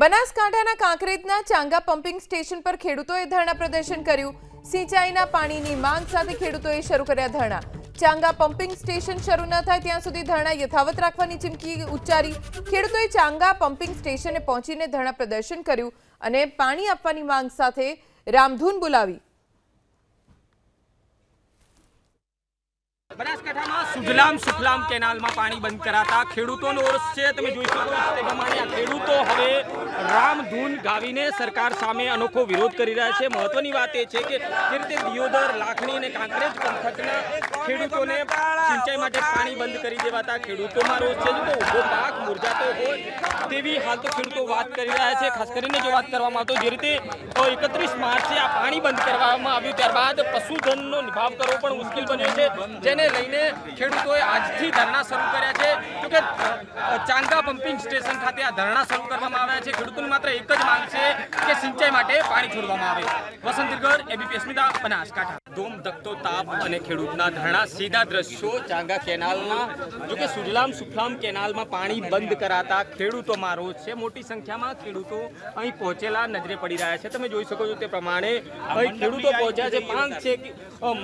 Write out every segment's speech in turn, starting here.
બનાસકાંઠાના કાંકરેજના Changa pumping station પર ખેડૂતોએ ધરણા પ્રદર્શન કર્યું। સિંચાઈના પાણીની માંગ સાથે ખેડૂતોએ શરૂ કર્યા ધરણા। ચાંગા પમ્પિંગ સ્ટેશન શરૂ ન થાય ત્યાં સુધી ધરણા યથાવત રાખવાની ચીમકી ઉચ્ચારી। ખેડૂતોએ ચાંગા પમ્પિંગ સ્ટેશને પહોંચીને ધરણા પ્રદર્શન કર્યું અને પાણી આપવાની માંગ સાથે રામધૂન બોલાવી। બનાસકાંઠામાં સુજલામ સુફલામ કેનાલમાં પાણી બંધ કરાતા ખેડૂતોનો રોષ છે। તમે જોઈ શકો છો તે પ્રમાણે આ ખેડૂતો હવે રામધૂન ગાવીને સરકાર સામે અનોખો વિરોધ કરી રહ્યા છે। મહત્વની વાત એ છે કે જે રીતે દિયોદર, લાખણી અને કાંકરેજ પંથકના ખેડૂતોને સિંચાઈ માટે પાણી બંધ કરી દેવાતા ખેડૂતોમાં રોષ છે। તો ઊભો પાક મુરઝાતો હોય તેવી હાલ તો ખેડૂતો વાત કરી રહ્યા છે। ખાસ કરીને જો વાત કરવામાં આવતો જે રીતે 31 માર્ચે આ પાણી બંધ કરવામાં આવ્યું ત્યારબાદ પશુધનનો નિભાવ કરવો પણ મુશ્કેલ બન્યો છે, જેને લઈને ખેડૂતોએ આજથી ધરણા શરૂ કર્યા છે। જો કે ચાંગા પમ્પિંગ સ્ટેશન ખાતે આ ધરણા શરૂ કરવામાં આવ્યા છે। ખેડૂતોની માત્ર એક જ માંગ છે કે સિંચાઈ માટે પાણી છોડવામાં આવે। વસંત દિરગર, એબીપી અસ્મિતા, બનાસકાંઠા। ધૂમ ધકતો તાપ અને ખેડૂતના ધરણા, સીધા દ્રશ્યો ચાંગા કેનાલના। જો કે સુજલામ સુફલામ કેનાલમાં પાણી બંધ કરાતા ખેડૂતોમાં રોષ છે। મોટી સંખ્યામાં ખેડૂતો અહીં પહોંચેલા નજરે પડી રહ્યા છે। તમે જોઈ શકો છો તે પ્રમાણે અહીં ખેડૂતો પહોંચ્યા છે।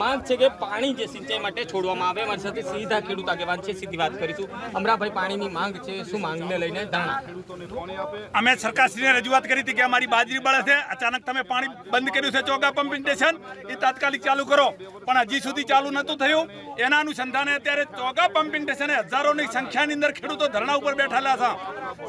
માંગ છે કે પાણી જે સિંચાઈ માટે છોડવામાં આવે। મારી સાથે સીધા ખેડૂત આગેવાન છે, સીધી વાત કરીશું। અમરાભાઈ, પાણીની માંગ છે, શું માંગને લઈને ધરણા? અમે સરકારશ્રીને રજૂઆત કરી હતી કે અમારી બાજરી બળે છે, અચાનક તમે પાણી બંધ કર્યું છે ચોગા પમ્પિંગ સ્ટેશન, એ તાત્કાલિક ચાલુ કરો, પણ હજી સુધી ચાલુ નહોતું થયું। એના અનુસંધાને અત્યારે ચોગા પમ્પિંગ સ્ટેશને હજારોની સંખ્યાની અંદર ખેડૂતો ધરણા ઉપર બેઠેલા છે।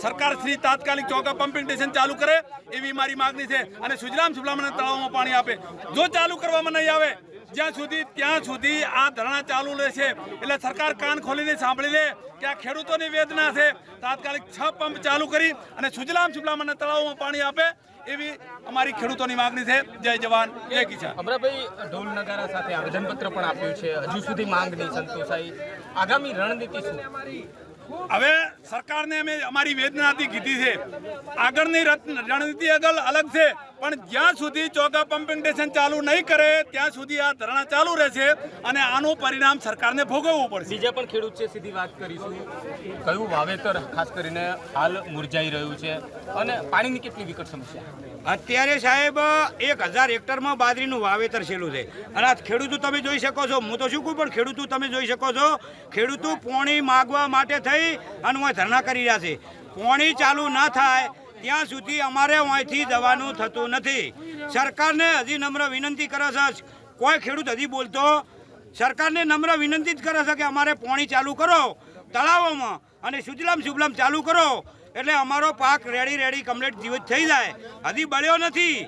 સરકારશ્રી તાત્કાલિક ચોગા પમ્પિંગ સ્ટેશન ચાલુ કરે એવી મારી માગણી છે અને સુજલામ સુફલામ તળાવમાં પાણી આપે। જો ચાલુ કરવામાં નહીં આવે ત્યાં સુધી આ ધરણા ચાલુ રહેશે। એટલે સરકાર કાન ખોલીને સાંભળી લે કે આ ખેડૂતોની વેદના છે। તાત્કાલિક 6 પંપ ચાલુ કરી અને સુજલામ સુફલામ તળાવમાં પાણી આપે એવી અમારી ખેડૂતોની માંગણી છે। જય જવાન, જય કિસાન। અમરાભાઈ, ઢોલ નગારા સાથે આવેદનપત્ર પણ આપ્યું છે, હજુ સુધી માંગ નહીં સંતોષાઈ, આગામી રણનીતિ શું? હવે સરકારને અમે અમારી વેદનાથી કીધી છે, આગળની રણનીતિ અલગ છે, પણ જ્યાં સુધી ચોગા પમ્પિંગ સ્ટેશન ચાલુ નહીં કરે ત્યાં સુધી આ ધરણા ચાલુ રહેશે અને આનું પરિણામ સરકારને ભોગવવું પડશે। બીજા પણ ખેડૂત છે, સીધી વાત કરીશું। કયું વાવેતર ખાસ કરીને હાલ મુરઝાઈ રહ્યું છે અને પાણીની કેટલી વિકટ સમસ્યા? અત્યારે સાહેબ 1000 હેક્ટરમાં બાજરીનું વાવેતર છેલ્લું છે અને આ ખેડૂતો તમે જોઈ શકો છો, હું તો શું કહું પણ ખેડૂતો તમે જોઈ શકો છો, ખેડૂતો પાણી માગવા માટે થઈ અને હું ધરણા કરી રહ્યા છે। પાણી ચાલુ ના થાય ત્યાં સુધી અમારે અહીંથી જવાનું થતું નથી। સરકારને હજી નમ્ર વિનંતી કરે છે, કોઈ ખેડૂત હજી બોલતો, સરકારને નમ્ર વિનંતી જ કરે છે કે અમારે પાણી ચાલુ કરો તળાવોમાં અને સુજલામ સુફલામ ચાલુ કરો એટલે અમારો પાક રેડી કમ્પ્લીટ જીવિત થઈ જાય। હજી બળ્યો નથી,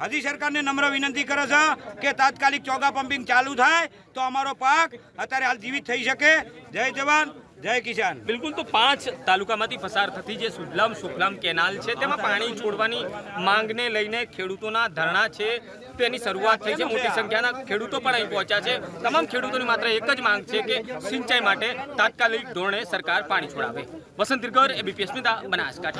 હજી સરકારને નમ્ર વિનંતી કરે છે કે તાત્કાલિક ચોગા પમ્પિંગ ચાલુ થાય તો અમારો પાક અત્યારે હાલ જીવિત થઈ શકે। જય જવાન, જય કિસાન। બિલકુલ, તો 5 તાલુકામાંથી પસાર થતી જે સુજલામ સુફલામ કેનાલ છે તેમાં પાણી છોડવાની માંગને લઈને ખેડૂતોના ધરણા છે તેની શરૂઆત થઈ છે। મોટી સંખ્યાના ખેડૂતો પણ અહીં પહોંચ્યા છે। તમામ ખેડૂતોની માત્ર એક જ માંગ છે કે સિંચાઈ માટે તાત્કાલિક ધોરણે સરકાર પાણી છોડાવે। વસંત દિરગર, એબીપી અસ્મિતા, બનાસકાંઠા।